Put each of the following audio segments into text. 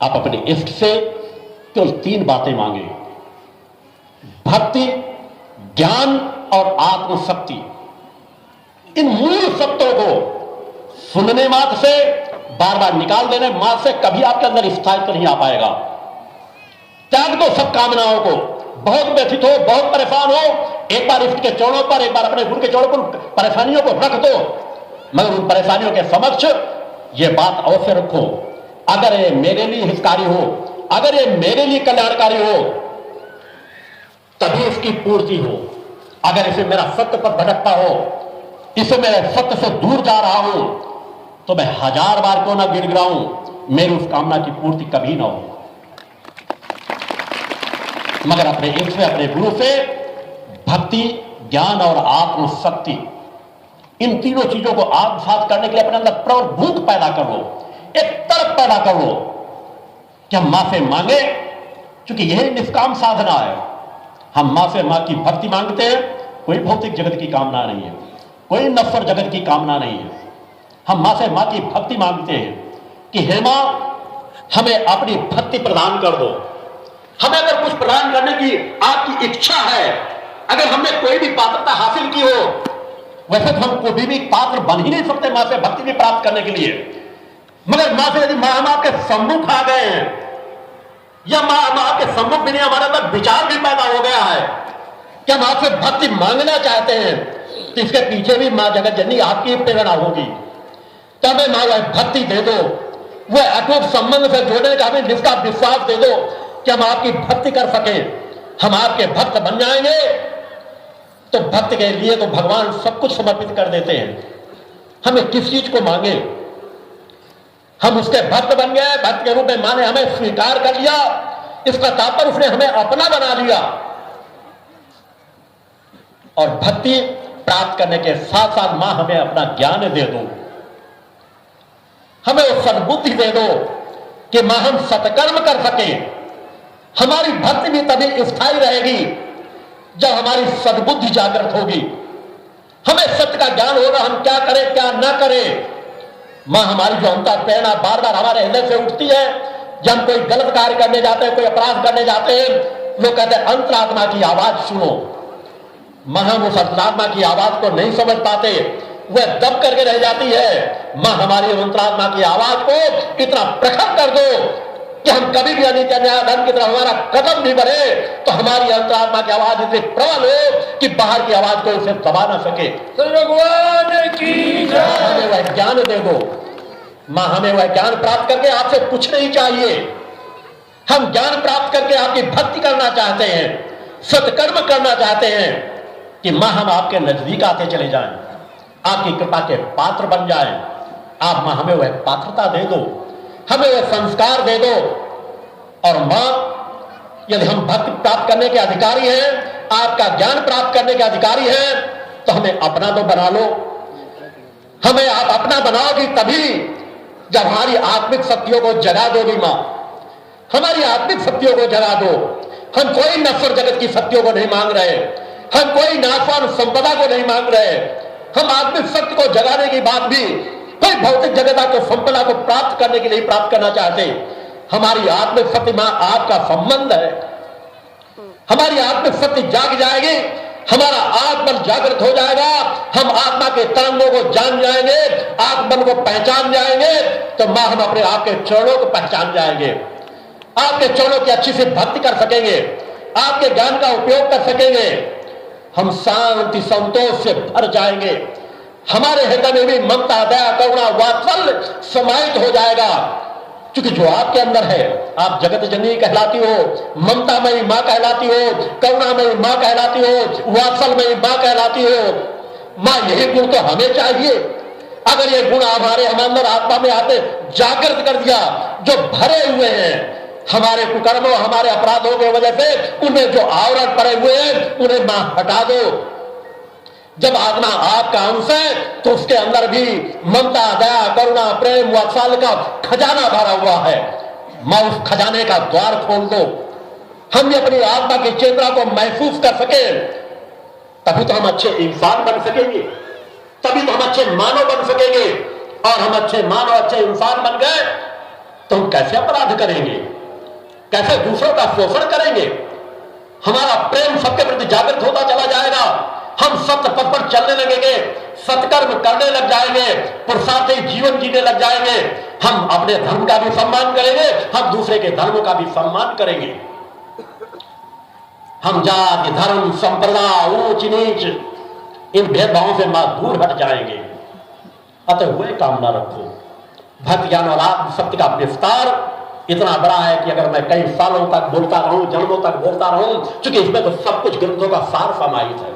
आप अपने इष्ट से केवल 3 बातें मांगे, भक्ति, ज्ञान और आत्मशक्ति। इन मूल सत्यों को सुनने मात्र से, बार बार निकाल देने मात्र से कभी आपके अंदर स्थायित्व नहीं आ पाएगा। त्याग दो सब कामनाओं को। बहुत व्यथित हो, बहुत परेशान हो, एक बार इष्ट के चरणों पर, एक बार अपने गुरु के चरणों पर परेशानियों को रख दो, मगर उन परेशानियों के समक्ष यह बात अवश्य रखो, अगर ये मेरे लिए हितकारी हो, अगर ये मेरे लिए कल्याणकारी हो, तभी इसकी पूर्ति हो। अगर इसे मेरा सत्य पर भटकता हो, इसे मेरे सत्य से दूर जा रहा हूं, तो मैं 1000 बार क्यों ना गिड़गिड़ाऊं, मेरी उस कामना की पूर्ति कभी ना हो। मगर अपने इष्ट से, अपने गुरु से भक्ति, ज्ञान और आत्मशक्ति, इन तीनों चीजों को आत्मसात करने के लिए अपने अंदर प्रबल भूख पैदा कर लो, एक तर्क पैदा कर लो कि हम मां से मांगे, क्योंकि यही निष्काम साधना है। हम मां से मां की भक्ति मांगते हैं, कोई भौतिक जगत की कामना नहीं है, कोई नश्वर जगत की कामना नहीं है। हम मां से मां की भक्ति मांगते हैं कि हे मां, हमें अपनी भक्ति प्रदान कर दो। हमें अगर कुछ प्रदान करने की आपकी इच्छा है, अगर हमने कोई भी पात्रता हासिल की हो, वैसे तो हम कोई भी पात्र बन ही नहीं सकते मां से भक्ति भी प्राप्त करने के लिए, मगर मां से यदि मां हम आपके सम्मुख आ गए हैं, या मां हम आपके सम्मुख भी नहीं, हमारे अंदर विचार भी पैदा हो गया है कि हम आपसे भक्ति मांगना चाहते हैं, तो इसके पीछे भी मां जगत जननी आपकी प्रेरणा होगी। तो हमें मां वह भक्ति दे दो, वह अटूट संबंध से जोड़ने का हमें जिसका विश्वास दे दो कि हम आपकी भक्ति कर सके, हम आपके भक्त बन जाएंगे। तो भक्त के लिए तो भगवान सब कुछ समर्पित कर देते हैं। हमें किस चीज को मांगे, हम उसके भक्त बन गए, भक्त के रूप में माने हमें स्वीकार कर लिया, इसका तात्पर्य उसने हमें अपना बना लिया। और भक्ति प्राप्त करने के साथ साथ मां हमें अपना ज्ञान दे दो, हमें वो सद्बुद्धि दे दो कि मां हम सत्कर्म कर सके। हमारी भक्ति भी तभी स्थायी रहेगी जब हमारी सद्बुद्धि जागृत होगी, हमें सत्य का ज्ञान होगा, हम क्या करें क्या ना करें। मां हमारी जो अंतर प्रेरणा बार बार हमारे हृदय से उठती है, जब हम कोई गलत कार्य करने जाते हैं, कोई अपराध करने जाते हैं, लोग कहते हैं अंतरात्मा की आवाज सुनो। मां हम उस अंतरात्मा की आवाज को नहीं समझ पाते, वह दब करके रह जाती है। मां हमारी अंतरात्मा की आवाज को इतना प्रखर कर दो कि हम कभी भी अनित्य न्याय धर्म की तरफ हमारा कदम भी बढ़े तो हमारी अंतरात्मा की आवाज इतनी प्रबल हो कि बाहर की आवाज को उसे दबा ना सके। भगवान की जय। हमें वह ज्ञान दे दो मां, हमें वह ज्ञान प्राप्त करके आपसे कुछ नहीं चाहिए, हम ज्ञान प्राप्त करके आपकी भक्ति करना चाहते हैं, सत्कर्म करना चाहते हैं कि मां हम आपके नजदीक आते चले जाएं, आपकी कृपा के पात्र बन जाएं। आप मां हमें वह पात्रता दे दो, हमें वह संस्कार दे दो। और मां यदि हम भक्ति प्राप्त करने के अधिकारी हैं, आपका ज्ञान प्राप्त करने के अधिकारी हैं, तो हमें अपना तो बना लो। हमें आप अपना बनाओगी तभी जब हमारी आत्मिक शक्तियों को जगा दोगी मां, हमारी आत्मिक शक्तियों को जगा दो। हम कोई नश्वर जगत की शक्तियों को नहीं मांग रहे, हम कोई नाशवान संपदा को नहीं मांग रहे, हम आत्मिक शक्ति को जगाने की बात भी कोई भौतिक जगत को संपदा को प्राप्त करने के लिए प्राप्त करना चाहते। हमारी आत्मिक शक्ति मां आपका संबंध है, हमारी आत्मिक शक्ति जाग जाएगी, हमारा आत्मन जागृत हो जाएगा, हम आत्मा के तरंगों को जान जाएंगे, आत्मन को पहचान जाएंगे, तो मां हम अपने आपके चरणों को पहचान जाएंगे, आपके चरणों की अच्छी से भक्ति कर सकेंगे, आपके ज्ञान का उपयोग कर सकेंगे, हम शांति संतोष से भर जाएंगे, हमारे हृदय में भी ममता दया करुणा वात्सल्य समाहित हो जाएगा। क्योंकि जो आपके अंदर है, आप जगत जननी कहलाती हो, ममतामयी मां कहलाती हो, करुणामयी मां कहलाती हो, वात्सल्यमयी मां कहलाती हो। मां यही गुण तो हमें चाहिए। अगर ये गुण हम अंदर आत्मा में आते जागृत कर दिया, जो भरे हुए हैं हमारे कुकर्मों हमारे अपराधों की वजह से, उनमें जो आवरण पड़े हुए हैं उन्हें मां हटा दो। जब आत्मा आपका अंश है तो उसके अंदर भी ममता दया करुणा प्रेम वात्सल्य का खजाना भरा हुआ है। मां उस खजाने का द्वार खोल दो, हम भी अपनी आत्मा की चेतना को महसूस कर सके, तभी तो हम अच्छे इंसान बन सकेंगे, तभी तो हम अच्छे मानव बन सकेंगे। और हम अच्छे मानव अच्छे इंसान बन गए तो हम हम कैसे अपराध करेंगे, कैसे दूसरों का शोषण करेंगे। हमारा प्रेम सबके प्रति जागृत होता चला जाएगा, हम सत्य पथ पर चलने लगेंगे, सत्कर्म करने लग जाएंगे, पुरुषार्थी जीवन जीने लग जाएंगे। हम अपने धर्म का भी सम्मान करेंगे, हम दूसरे के धर्मों का भी सम्मान करेंगे। हम जाति धर्म संप्रदाय ऊंच नीच इन भेदभावों से दूर हट जाएंगे। अतः हुए कामना रखो। भक्ति ज्ञान और आत्म सत्य का विस्तार इतना बड़ा है कि अगर मैं कई सालों तक बोलता रहूं, जन्मों तक बोलता रहूं, क्योंकि इसमें तो सब कुछ ग्रंथों का सार समाहित है।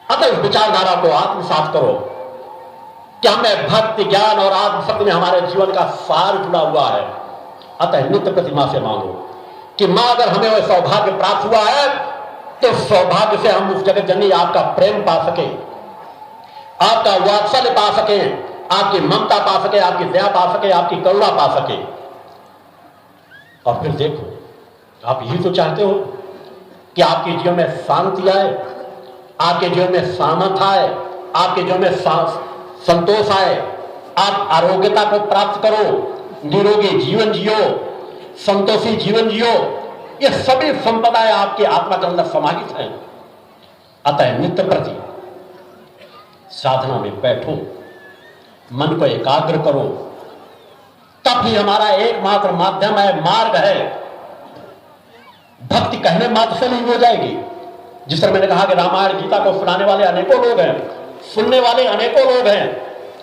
अतः इस विचारधारा को आत्मसात करो। क्या मैं भक्ति ज्ञान और आत्म सत्य में हमारे जीवन का सार जुड़ा हुआ है। अतः नित्य प्रतिमा से मांगो कि मां अगर हमें वह सौभाग्य प्राप्त हुआ है तो सौभाग्य से हम उस जगत जननी आपका प्रेम पा सके, आपका वात्सल्य पा सके, आपकी ममता पा सके, आपकी दया पा सके, आपकी करुणा पा सके। और फिर देखो, आप यही तो चाहते हो कि आपके जीवन में शांति आए, आपके जीवन में सामर्थ आए, आपके जीवन में संतोष आए, आप आरोग्यता को प्राप्त करो, निरोगी जीवन जियो, संतोषी जीवन जियो। ये सभी संपदाएं आपकी आत्मा के अंदर समाहित हैं। अतः नित्य प्रति साधना में बैठो, मन को एकाग्र करो, तब ही हमारा एकमात्र माध्यम है, मार्ग है। भक्ति कहने मात्र से नहीं हो जाएगी। जिस तरह मैंने कहा कि रामायण गीता को सुनाने वाले अनेकों लोग हैं, सुनने वाले अनेकों लोग हैं,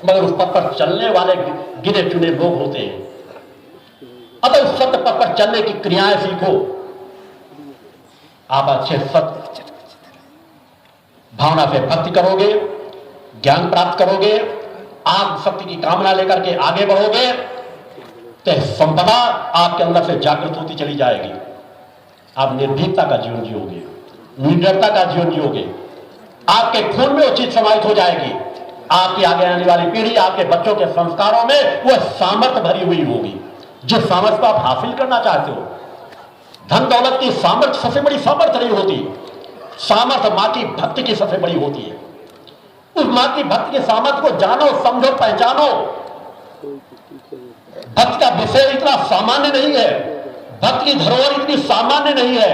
मगर उस पथ पर चलने वाले गिने चुने लोग होते हैं। अतः उस सत्य पथ पर चलने की क्रियाएं सीखो। आप अच्छे सत्य भावना से भक्ति करोगे, ज्ञान प्राप्त करोगे, आत्म शक्ति की कामना लेकर के आगे बढ़ोगे, तो संपदा आपके अंदर से जागृत होती चली जाएगी। आप निर्भीकता का जीवन जियोगे, निडरता का जीवन जियोगे, आपके खून में वो चीज समाहित हो जाएगी। आपकी आगे आने वाली पीढ़ी, आपके बच्चों के संस्कारों में वह सामर्थ्य भरी हुई होगी, जिस सामर्थ्य को आप हासिल करना चाहते हो। धन दौलत की सामर्थ्य सबसे बड़ी सामर्थ्य नहीं होती, सामर्थ्य मां की भक्ति की सबसे बड़ी होती है। उस मां की भक्ति के सामर्थ्य को जानो, समझो, पहचानो। भक्ति का विषय इतना सामान्य नहीं है, भक्ति की धरोहर इतनी सामान्य नहीं है।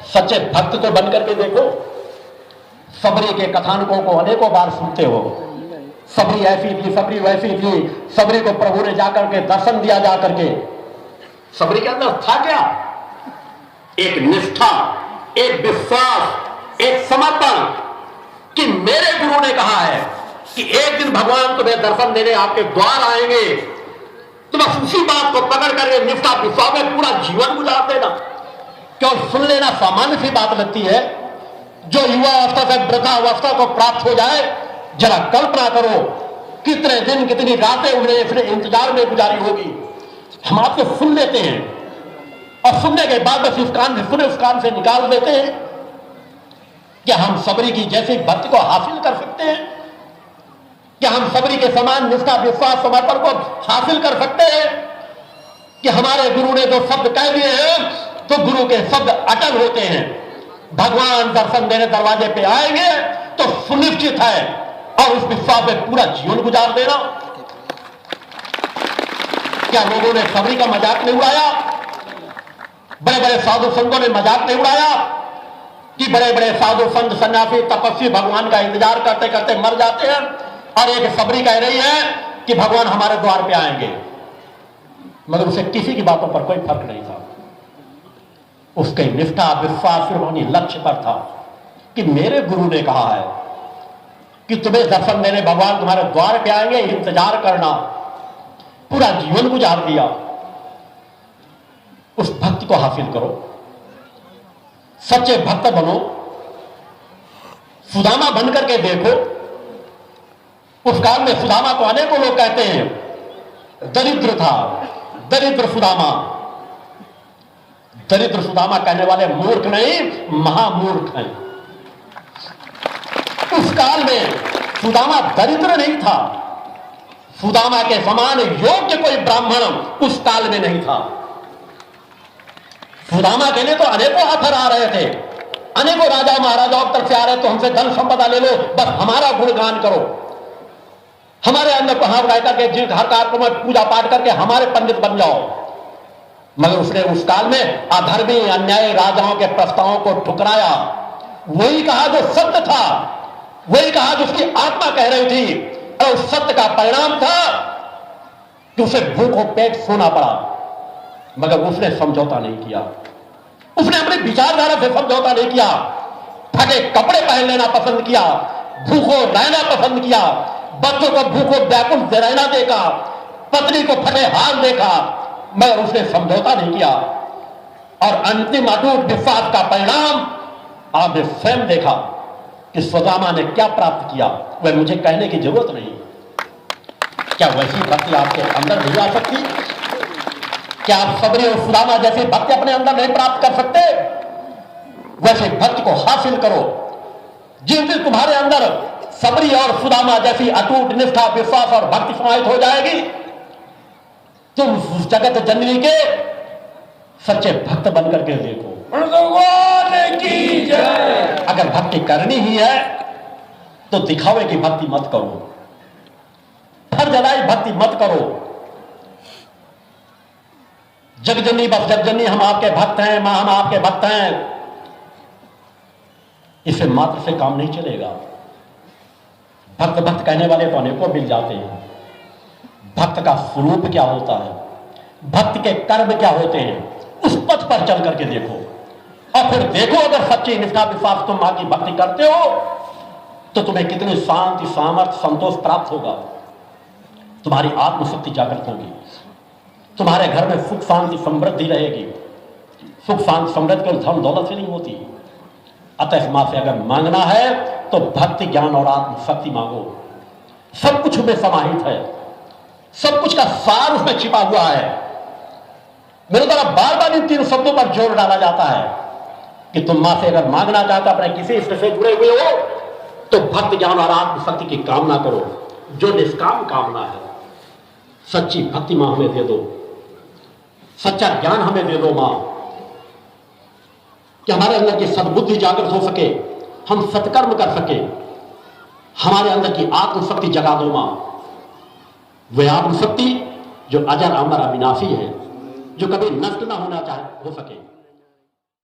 सच्चे भक्त तो बन करके देखो। सबरी के कथानकों को अनेकों बार सुनते हो, सबरी ऐसी थी, सबरी वैसी थी, सबरी को प्रभु ने जाकर के दर्शन दिया जाकर के। सबरी के अंदर था क्या? एक निष्ठा, एक विश्वास, एक समर्पण कि मेरे गुरु ने कहा है कि एक दिन भगवान तुम्हें दर्शन देने आपके द्वार आएंगे, तो बस उसी बात को पकड़ करके निष्ठा विश्वास में पूरा जीवन गुजार देना। क्यों सुन लेना सामान्य सी बात लगती है। जो युवा अवस्था से वृद्धावस्था को प्राप्त हो जाए, जरा कल्पना करो कितने दिन कितनी रातें उन्हें अपने इंतजार में गुजारी होगी। हम आपको सुन लेते हैं और सुनने के बाद बस इस कान से सुने उस कान से निकाल देते हैं। क्या हम सबरी की जैसी भक्ति को हासिल कर सकते हैं? क्या हम सबरी के समान निष्ठा विश्वास समर्पण को हासिल कर सकते हैं? कि हमारे गुरु ने जो शब्द कह दिए हैं तो गुरु के शब्द अटल होते हैं। भगवान दर्शन देने दरवाजे पे आएंगे तो सुनिश्चित है, और उस विश्वास में पूरा जीवन गुजार देना। क्या लोगों ने सबरी का मजाक नहीं उड़ाया? बड़े बड़े साधु संतों ने मजाक नहीं उड़ाया कि बड़े बड़े साधु संत सन्यासी तपस्वी भगवान का इंतजार करते करते मर जाते हैं, और एक सबरी कह रही है कि भगवान हमारे द्वार पे आएंगे। मगर उसे किसी की बातों पर कोई फर्क नहीं था। उसके निष्ठा विश्वास सिर्फ अपनी लक्ष्य पर था कि मेरे गुरु ने कहा है कि तुम्हें दर्शन देने भगवान तुम्हारे द्वार पे आएंगे, इंतजार करना। पूरा जीवन गुजार दिया। उस भक्ति को हासिल करो, सच्चे भक्त बनो, सुदामा बन करके देखो। उस काल में सुदामा को अनेकों लोग कहते हैं दरिद्र था, दरिद्र सुदामा। दरिद्र सुदामा कहने वाले मूर्ख नहीं, महामूर्ख हैं। उस काल में सुदामा दरिद्र नहीं था। सुदामा के समान योग्य कोई ब्राह्मण उस काल में नहीं था। सुदामा के लिए तो अनेकों ऑफर आ रहे थे, अनेकों राजा महाराजाओं की तरफ से आ रहे तो हमसे धन संपदा ले लो, बस हमारा गुणगान करो, हमारे अंदर को हाथ रह करके जिस हर कार्यक्रम में पूजा पाठ करके हमारे पंडित बन जाओ। मगर उसने उस काल में अधर्मी अन्यायी राजाओं के प्रस्तावों को ठुकराया। वही कहा जो सत्य था, वही कहा जो उसकी आत्मा कह रही थी, और उस सत्य का परिणाम था कि उसे भूखों पेट सोना पड़ा। मगर उसने समझौता नहीं किया, उसने अपनी विचारधारा से समझौता नहीं किया। फटे कपड़े पहन लेना पसंद किया, भूखों रहना पसंद किया, बच्चों को भूखों व्याकुल रहना देखा, पत्नी को फटे हाथ देखा, मगर उसने समझौता नहीं किया। और अंतिम अटूट विश्वास का परिणाम आपने स्वयं देखा कि सुदामा ने क्या प्राप्त किया। वह मुझे कहने की जरूरत नहीं। क्या वैसी भक्ति आपके अंदर नहीं आ सकती? क्या आप सबरी और सुदामा जैसी भक्ति अपने अंदर नहीं प्राप्त कर सकते? वैसे भक्ति को हासिल करो। जिस दिन तुम्हारे अंदर सबरी और सुदामा जैसी अटूट निष्ठा, विश्वास और भक्ति समाहित हो जाएगी, तुम उस जगत जननी के सच्चे भक्त बनकर के देखो। भगवान की जय। अगर भक्ति करनी ही है तो दिखावे की भक्ति मत करो, फर्जलाई भक्ति मत करो। जगजननी बस जगजननी हम आपके भक्त हैं, मां हम आपके भक्त हैं, इसे मात्र से काम नहीं चलेगा। भक्त भक्त कहने वाले तो अनेकों मिल जाते हैं। भक्त का स्वरूप क्या होता है, भक्त के कर्म क्या होते हैं, उस पथ पर चल करके देखो। और फिर देखो अगर सच्ची निष्ठा विश्वास तुम मां की भक्ति करते हो तो तुम्हें कितनी शांति, सामर्थ्य, संतोष प्राप्त होगा। तुम्हारी आत्मशक्ति जागृत होगी, तुम्हारे घर में सुख शांति समृद्धि रहेगी। सुख शांति समृद्धि केवल धन दौलत से नहीं होती। अतः मां से अगर मांगना है तो भक्ति, ज्ञान और आत्मशक्ति मांगो। सब कुछ उसमें समाहित है, सब कुछ का सार उसमें छिपा हुआ है। मेरे द्वारा बार बार इन तीन शब्दों पर जोर डाला जाता है कि तुम मां से अगर मांगना चाहते अपने किसी इष्ट से जुड़े हुए हो तो भक्ति, ज्ञान और आत्मशक्ति की कामना करो, जो निष्काम कामना है। सच्ची भक्ति मां हमें दे दो, सच्चा ज्ञान हमें दे दो मां, कि हमारे अंदर की सद्बुद्धि जागृत हो सके, हम सत्कर्म कर सके। हमारे अंदर की आत्मशक्ति जगा दो मां, वह आत्मशक्ति जो अजर अमर अविनाशी है, जो कभी नष्ट ना होना चाहे हो सके।